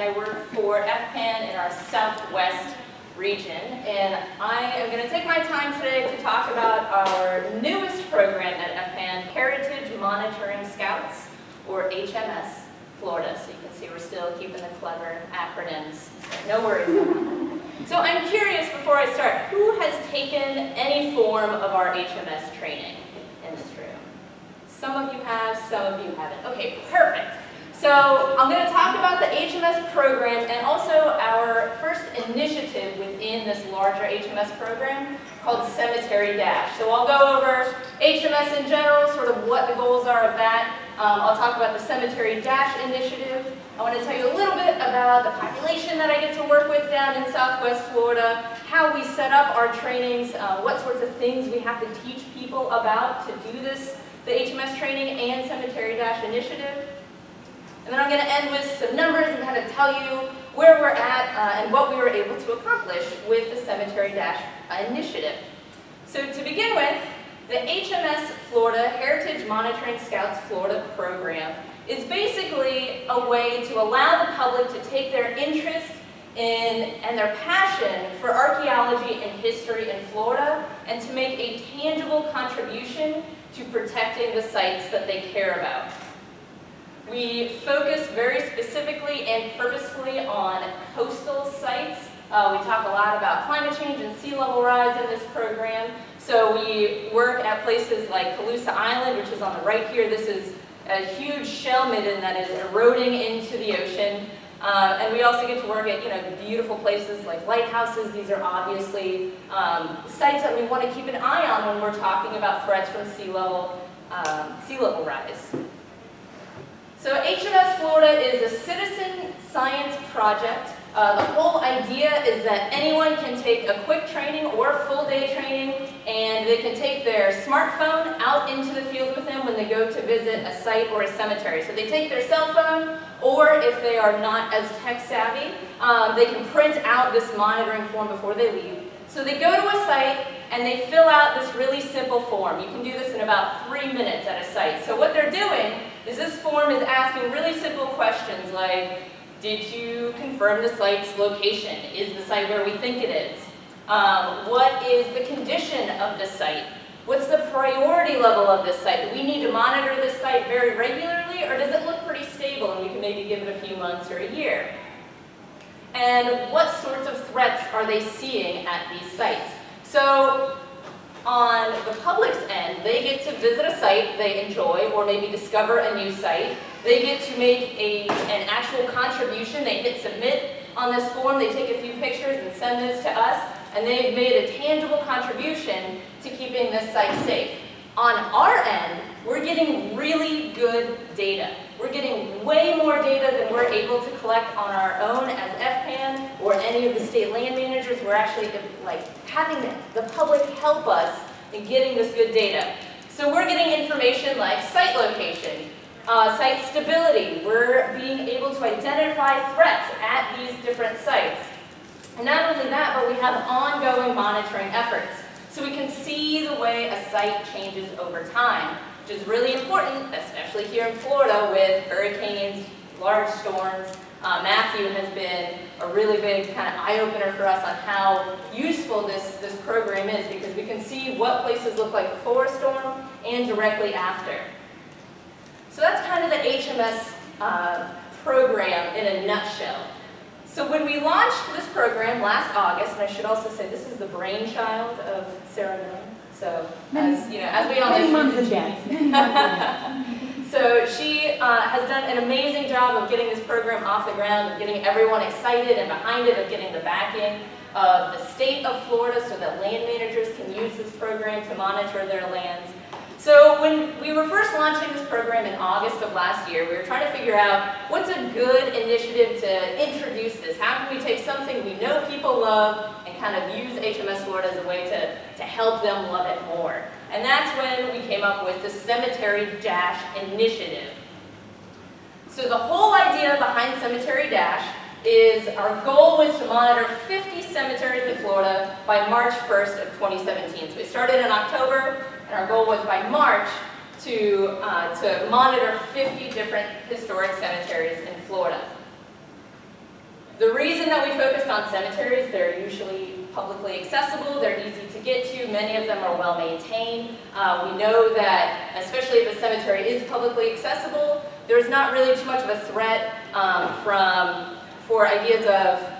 I work for FPAN in our Southwest region, and I am going to take my time today to talk about our newest program at FPAN, Heritage Monitoring Scouts, or HMS Florida. So you can see we're still keeping the clever acronyms, so no worries about that. So I'm curious, before I start, who has taken any form of our HMS training in this room? Some of you have, some of you haven't. Okay, perfect. So I'm going to talk about the HMS program and also our first initiative within this larger HMS program called Cemetery Dash. So I'll go over HMS in general, sort of what the goals are of that. I'll talk about the Cemetery Dash initiative. I want to tell you a little bit about the population that I get to work with down in Southwest Florida, how we set up our trainings, what sorts of things we have to teach people about to do this, the HMS training and Cemetery Dash initiative. And then I'm going to end with some numbers and kind of tell you where we're at and what we were able to accomplish with the Cemetery Dash initiative. So to begin with, the HMS Florida Heritage Monitoring Scouts Florida program is basically a way to allow the public to take their interest in and their passion for archaeology and history in Florida and to make a tangible contribution to protecting the sites that they care about. We focus very specifically and purposefully on coastal sites. We talk a lot about climate change and sea level rise in this program. So we work at places like Calusa Island, which is on the right here. This is a huge shell midden that is eroding into the ocean. And we also get to work at beautiful places like lighthouses. These are obviously sites that we want to keep an eye on when we're talking about threats from sea level rise. So HMS Florida is a citizen science project. The whole idea is that anyone can take a quick training or a full day training, and they can take their smartphone out into the field with them when they go to visit a site or a cemetery. So they take their cell phone, or if they are not as tech savvy, they can print out this monitoring form before they leave. So they go to a site and they fill out this really simple form. You can do this in about 3 minutes at a site. So what they're doing is this form is asking really simple questions like, did you confirm the site's location? Is the site where we think it is? What is the condition of the site? What's the priority level of this site? Do we need to monitor this site very regularly, or does it look pretty stable and you can maybe give it a few months or a year? And what sorts of threats are they seeing at these sites? So on the public's end, they get to visit a site they enjoy or maybe discover a new site. They get to make an actual contribution. They hit submit on this form. They take a few pictures and send this to us, and they've made a tangible contribution to keeping this site safe. On our end, we're getting really good data. We're getting way more data than we're able to collect on our own as FPAN or any of the state land managers. We're actually having the public help us in getting this good data. So we're getting information like site location, site stability. We're being able to identify threats at these different sites. And not only that, but we have ongoing monitoring efforts. So we can see the way a site changes over time, which is really important, especially here in Florida with hurricanes, large storms. Matthew has been a really big kind of eye-opener for us on how useful this program is, because we can see what places look like before a storm and directly after. So that's kind of the HMS program in a nutshell. So when we launched this program last August, and I should also say this is the brainchild of Sarah Miller. So as we all know, she's a genius. So she has done an amazing job of getting this program off the ground, of getting everyone excited and behind it, of getting the backing of the state of Florida so that land managers can use this program to monitor their lands. So when we were first launching this program in August of last year, we were trying to figure out what's a good initiative to introduce this. How can we take something we know people love and kind of use HMS Florida as a way to help them love it more? And that's when we came up with the Cemetery Dash initiative. So the whole idea behind Cemetery Dash is our goal was to monitor 50 cemeteries in Florida by March 1st of 2017. So we started in October, and our goal was by March to monitor 50 different historic cemeteries in Florida. The reason that we focused on cemeteries, they're usually publicly accessible, they're easy to get to, many of them are well maintained. We know that, especially if a cemetery is publicly accessible, there's not really too much of a threat for ideas of,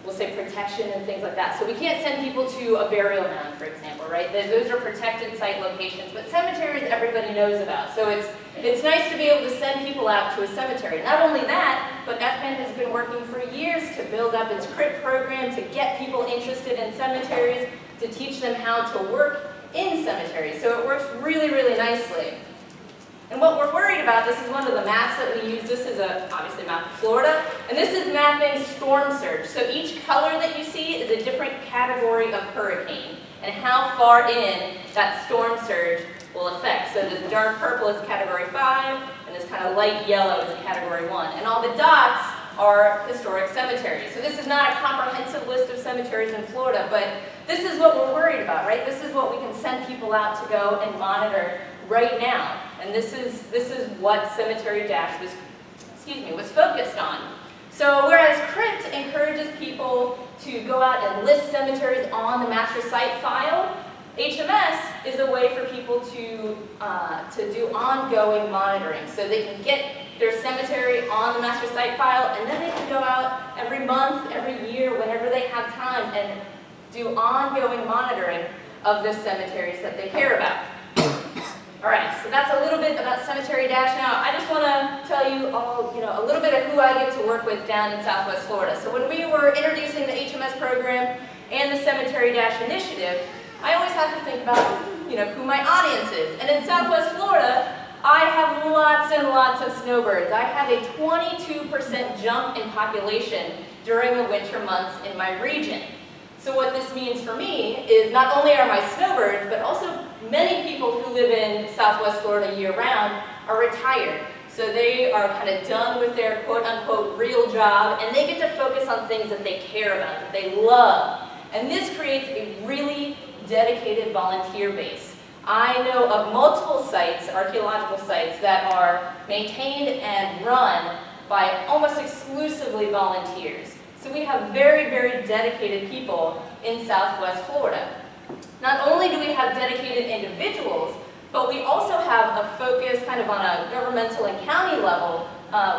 we'll say, protection and things like that. So we can't send people to a burial mound, for example, right? Those are protected site locations, but cemeteries everybody knows about. So it's nice to be able to send people out to a cemetery. Not only that, but FPAN has been working for years to build up its CRPT program, to get people interested in cemeteries, to teach them how to work in cemeteries. So it works really, really nicely. And what we're worried about, this is one of the maps that we use. This is obviously a map of Florida, and this is mapping storm surge. So each color that you see is a different category of hurricane, and how far in that storm surge will affect. So this dark purple is category 5, and this kind of light yellow is a category 1. And all the dots are historic cemeteries. So this is not a comprehensive list of cemeteries in Florida, but this is what we're worried about, right? This is what we can send people out to go and monitor right now. And this is what Cemetery Dash was focused on. So whereas CRPT encourages people to go out and list cemeteries on the master site file, HMS is a way for people to do ongoing monitoring. So they can get their cemetery on the master site file, and then they can go out every month, every year, whenever they have time, and do ongoing monitoring of the cemeteries that they care about. All right, so that's a little bit about Cemetery Dash. Now, I just want to tell you all, a little bit of who I get to work with down in Southwest Florida. So when we were introducing the HMS program and the Cemetery Dash initiative, I always have to think about, who my audience is. And in Southwest Florida, I have lots and lots of snowbirds. I have a 22% jump in population during the winter months in my region. So what this means for me is not only are my snowbirds, but also many people who live in Southwest Florida year-round are retired. So they are kind of done with their quote-unquote real job, and they get to focus on things that they care about, that they love. And this creates a really dedicated volunteer base. I know of multiple sites, archaeological sites, that are maintained and run by almost exclusively volunteers. So we have very, very dedicated people in Southwest Florida. Not only do we have dedicated individuals, but we also have a focus kind of on a governmental and county level.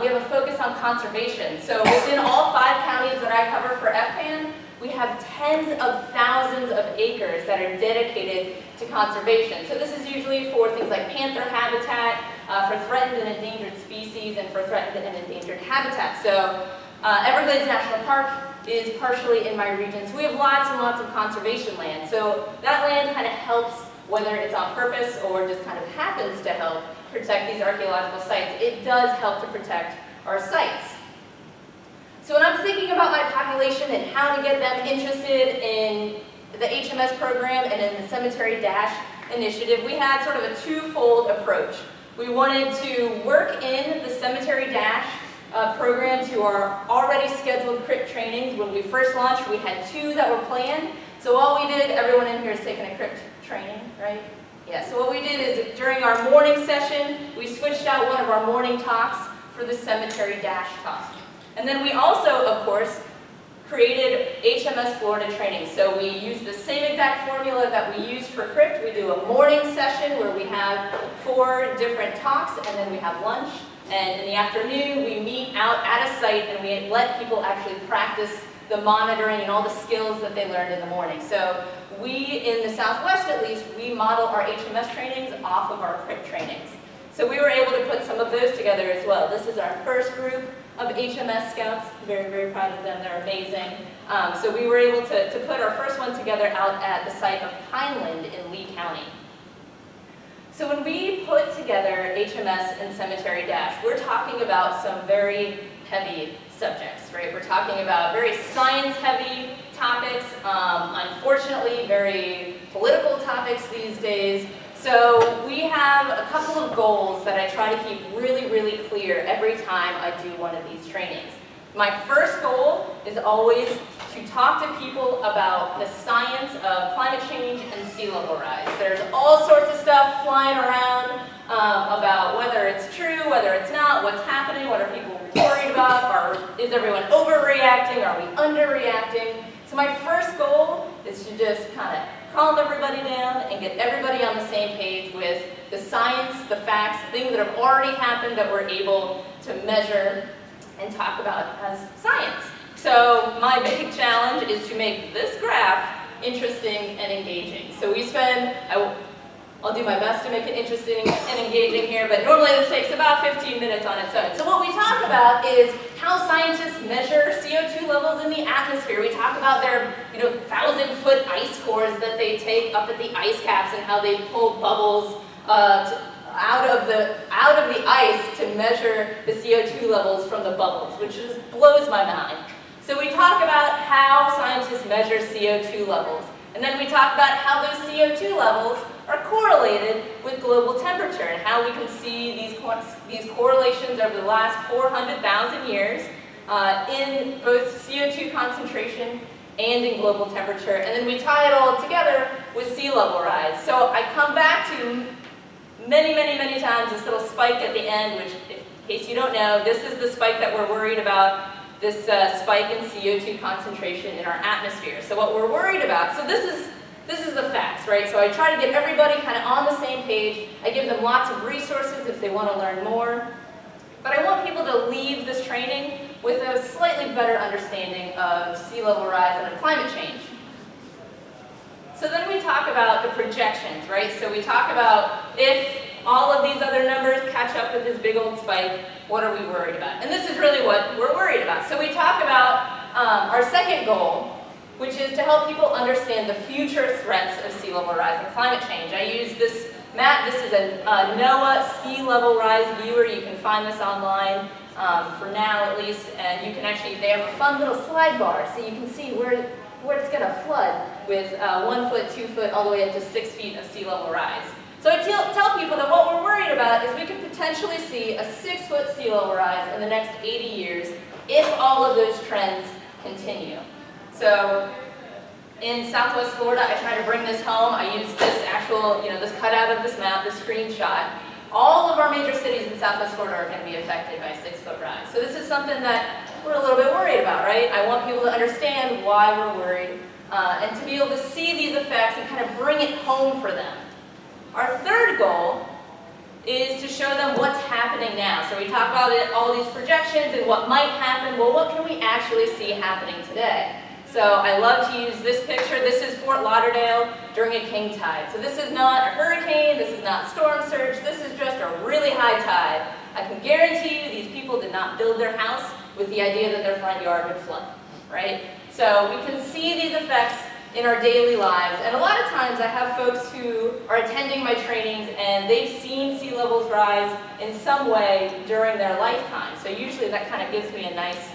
We have a focus on conservation. So within all 5 counties that I cover for FPAN, we have tens of thousands of acres that are dedicated to conservation. So this is usually for things like panther habitat, for threatened and endangered species, and for threatened and endangered habitat. So Everglades National Park is partially in my region, so we have lots and lots of conservation land. So that land kind of helps, whether it's on purpose or just kind of happens to help protect these archaeological sites. It does help to protect our sites. So when I'm thinking about my population and how to get them interested in the HMS program and in the Cemetery Dash initiative, we had sort of a twofold approach. We wanted to work in the Cemetery Dash program to our already scheduled CRPT trainings. When we first launched, we had 2 that were planned. So all we did, everyone in here is taking a CRPT training, right? Yeah, so what we did is during our morning session, we switched out one of our morning talks for the Cemetery Dash talk. And then we also, of course, created HMS Florida training. So we use the same exact formula that we used for CRPT. We do a morning session where we have 4 different talks, and then we have lunch. And in the afternoon, we meet out at a site and we let people actually practice the monitoring and all the skills that they learned in the morning. So we, in the Southwest at least, we model our HMS trainings off of our CRPT trainings. So we were able to put some of those together as well. This is our first group of HMS Scouts. Very, very proud of them. They're amazing. So we were able to put our first one together out at the site of Pineland in Lee County. So when we put together HMS and Cemetery Dash, we're talking about some very heavy subjects, right? We're talking about very science-heavy topics, unfortunately very political topics these days. So we have a couple of goals that I try to keep really, really clear every time I do one of these trainings. My first goal is always to talk to people about the science of climate change and sea level rise. There's all sorts of stuff flying around about whether it's true, whether it's not, what's happening, what are people worried about, is everyone overreacting, are we underreacting? So my first goal is to just kind of calm everybody down and get everybody on the same page with the science, the facts, things that have already happened that we're able to measure and talk about as science. So my big challenge is to make this graph interesting and engaging. So we spend, I'll do my best to make it interesting and engaging here, but normally this takes about 15 minutes on its own. So what we talk about is how scientists measure CO2 levels in the atmosphere. We talk about their 1,000-foot ice cores that they take up at the ice caps and how they pull bubbles out of the ice to measure the CO2 levels from the bubbles, which just blows my mind. So we talk about how scientists measure CO2 levels, and then we talk about how those CO2 levels are correlated with global temperature and how we can see these correlations over the last 400,000 years in both CO2 concentration and in global temperature. And then we tie it all together with sea level rise. So I come back to many times this little spike at the end, which, in case you don't know, this is the spike that we're worried about, this spike in CO2 concentration in our atmosphere. So what we're worried about, so this is the facts, right? So I try to get everybody kind of on the same page. I give them lots of resources if they want to learn more. But I want people to leave this training with a slightly better understanding of sea level rise and of climate change. So then we talk about the projections, right? So we talk about if all of these other numbers catch up with this big old spike, what are we worried about? And this is really what we're worried about. So we talk about our second goal, which is to help people understand the future threats of sea level rise and climate change. I use this map. This is a NOAA sea level rise viewer. You can find this online for now at least, and you can actually, they have a fun little slide bar so you can see where it's going to flood with 1 foot, 2 foot, all the way up to 6 feet of sea level rise. So I tell people that what we're worried about is we could potentially see a 6-foot sea level rise in the next 80 years if all of those trends continue. So in Southwest Florida, I try to bring this home. I use this actual, this cutout of this map, this screenshot. All of our major cities in Southwest Florida are going to be affected by a 6-foot rise. So this is something that we're a little bit worried about, right? I want people to understand why we're worried and to be able to see these effects and kind of bring it home for them. Our third goal is to show them what's happening now. So we talk about all these projections and what might happen. Well, what can we actually see happening today? So I love to use this picture. This is Fort Lauderdale during a king tide. So this is not a hurricane, this is not storm surge, this is just a really high tide. I can guarantee you these people did not build their house with the idea that their front yard would flood, right? So we can see these effects in our daily lives. And a lot of times I have folks who are attending my trainings and they've seen sea levels rise in some way during their lifetime. So usually that kind of gives me a nice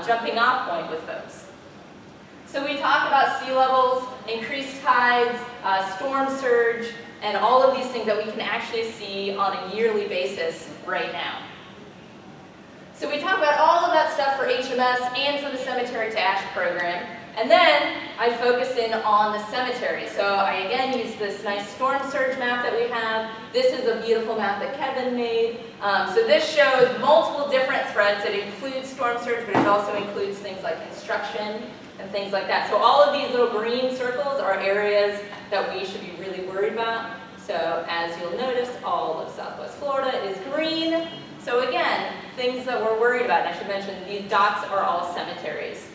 jumping off point with folks. So we talk about sea levels, increased tides, storm surge, and all of these things that we can actually see on a yearly basis right now. So we talk about all of that stuff for HMS and for the Cemetery to Ash program. And then I focus in on the cemetery. So I again use this nice storm surge map that we have. This is a beautiful map that Kevin made. So this shows multiple different threats. It includes storm surge, but it also includes things like construction and things like that. So all of these little green circles are areas that we should be really worried about. So as you'll notice, all of Southwest Florida is green. So again, things that we're worried about. And I should mention these dots are all cemeteries.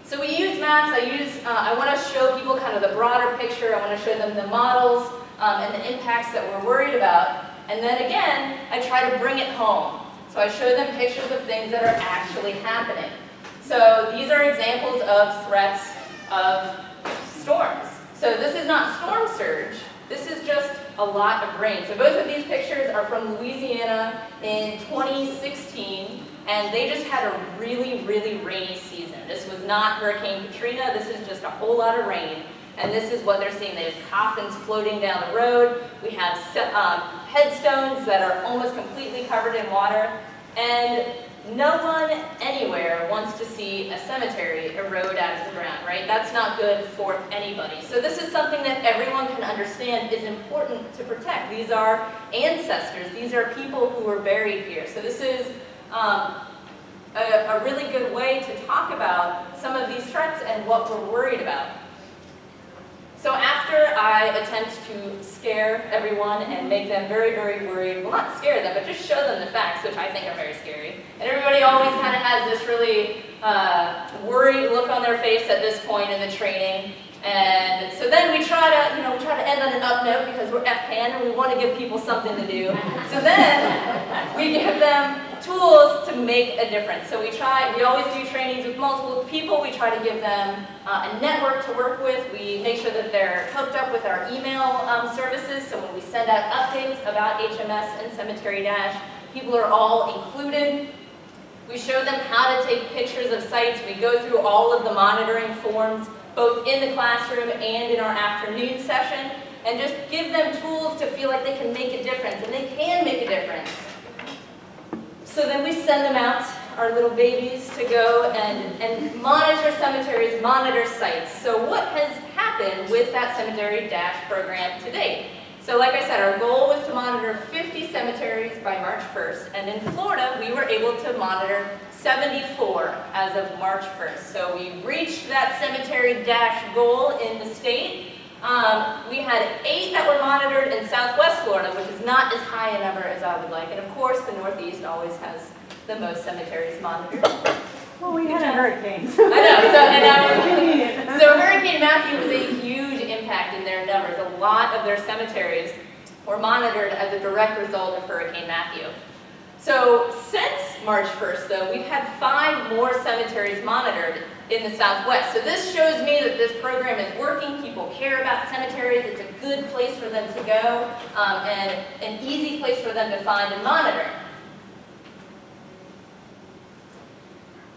So we use maps. I want to show people kind of the broader picture. I want to show them the models and the impacts that we're worried about. And then again, I try to bring it home. So I show them pictures of things that are actually happening. So these are examples of threats of storms. So this is not storm surge. This is just a lot of rain. So both of these pictures are from Louisiana in 2016, and they just had a really, really rainy season. This was not Hurricane Katrina. This is just a whole lot of rain. And this is what they're seeing. They have coffins floating down the road. We have headstones that are almost completely covered in water. And no one anywhere wants to see a cemetery erode out of the ground, right? That's not good for anybody. So this is something that everyone can understand is important to protect. These are ancestors. These are people who were buried here. So this is a really good way to talk about some of these threats and what we're worried about. So after I attempt to scare everyone and make them very, very worried, well, not scare them, but just show them the facts, which I think are very scary. And everybody always kind of has this really worried look on their face at this point in the training. And so then we try to end on an up note because we're FPAN and we want to give people something to do. So then we give them tools to make a difference. So we always do trainings with multiple people. We try to give them a network to work with. We make sure that they're hooked up with our email services. So when we send out updates about HMS and Cemetery Dash, people are all included. We show them how to take pictures of sites. We go through all of the monitoring forms, both in the classroom and in our afternoon session, and just give them tools to feel like they can make a difference, and they can make a difference. So then we send them out, our little babies, to go and monitor cemeteries, monitor sites. So what has happened with that Cemetery Dash program to date? So like I said, our goal was to monitor 50 cemeteries by March 1st, and in Florida, we were able to monitor 74 as of March 1st. So we reached that Cemetery Dash goal in the state. We had 8 that were monitored in Southwest Florida, which is not as high a number as I would like. And of course, the Northeast always has the most cemeteries monitored. Well, we had a hurricane. I know. So Hurricane Matthew was a huge impact in their numbers. A lot of their cemeteries were monitored as a direct result of Hurricane Matthew. So since March 1st, though, we've had 5 more cemeteries monitored in the Southwest. So this shows me that this program is working. People care about cemeteries. It's a good place for them to go and an easy place for them to find and monitor.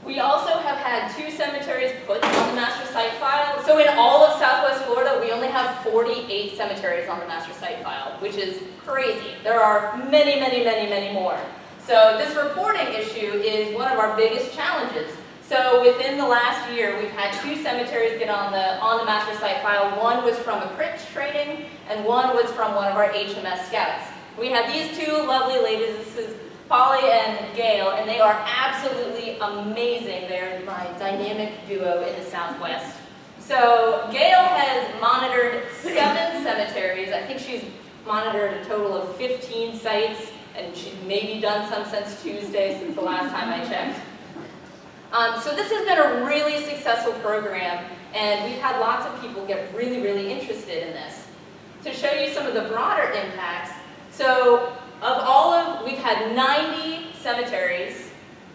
We also have had 2 cemeteries put on the master site file. So in all of Southwest Florida, we only have 48 cemeteries on the master site file, which is crazy. There are many, many, many, many more. So this reporting issue is one of our biggest challenges. So within the last year, we've had 2 cemeteries get on the master site file. One was from a crypt training, and one was from one of our HMS scouts. We have these 2 lovely ladies. This is Polly and Gail, and they are absolutely amazing. They're my dynamic duo in the Southwest. So Gail has monitored 7 cemeteries. I think she's monitored a total of 15 sites, and she's maybe done some since Tuesday, since the last time I checked. So this has been a really successful program, and we've had lots of people get really, really interested in this. To show you some of the broader impacts, so we've had 90 cemeteries,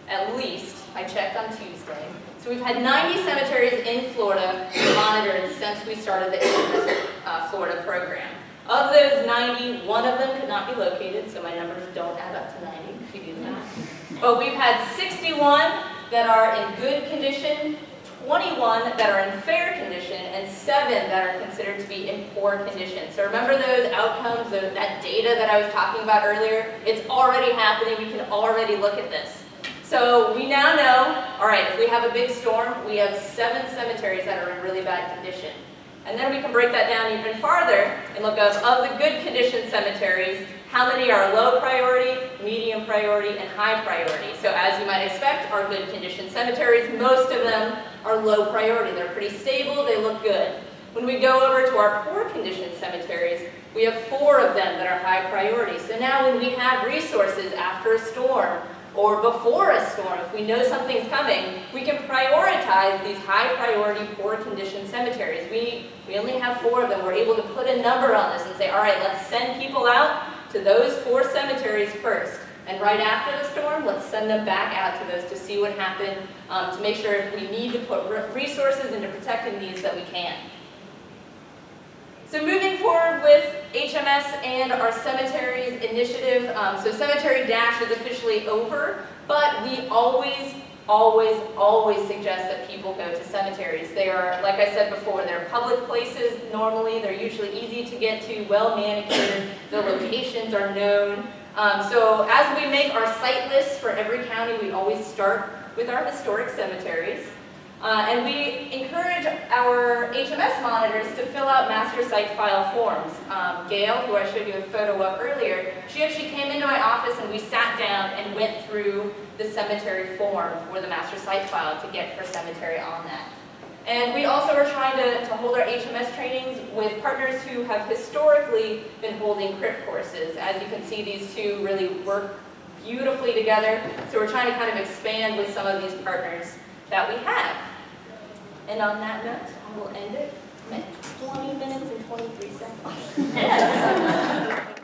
at least, I checked on Tuesday. So we've had 90 cemeteries in Florida monitored since we started the HMS Florida program. Of those 90, 1 of them could not be located, so my numbers don't add up to 90, if you do that. But we've had 61 that are in good condition, 21 that are in fair condition, and 7 that are considered to be in poor condition. So remember those outcomes, that data that I was talking about earlier? It's already happening. We can already look at this. So we now know, all right, if we have a big storm, we have 7 cemeteries that are in really bad condition. And then we can break that down even farther and look at, of the good condition cemeteries, how many are low priority, medium priority, and high priority. So as you might expect, our good condition cemeteries, most of them are low priority. They're pretty stable, they look good. When we go over to our poor condition cemeteries, we have 4 of them that are high priority. So now when we have resources after a storm or before a storm, if we know something's coming, we can prioritize these high priority, poor condition cemeteries. We only have 4 of them. We're able to put a number on this and say, all right, let's send people out to those 4 cemeteries first. And right after the storm, let's send them back out to those to see what happened, to make sure if we need to put resources into protecting these that we can. So moving forward with HMS and our Cemeteries initiative, so Cemetery Dash is officially over, but we always suggest that people go to cemeteries. They are, like I said before, they're public places normally. They're usually easy to get to, well manicured. The locations are known. So as we make our site lists for every county, we always start with our historic cemeteries. And we encourage our HMS monitors to fill out master site file forms. Gail, who I showed you a photo of earlier, she actually came into my office and we sat down and went through the cemetery form for the master site file to get her cemetery on that. And we also are trying to hold our HMS trainings with partners who have historically been holding crypt courses. As you can see, these two really work beautifully together. So we're trying to kind of expand with some of these partners that we have. And on that note, I will end it at 20 minutes and 23 seconds. Yes.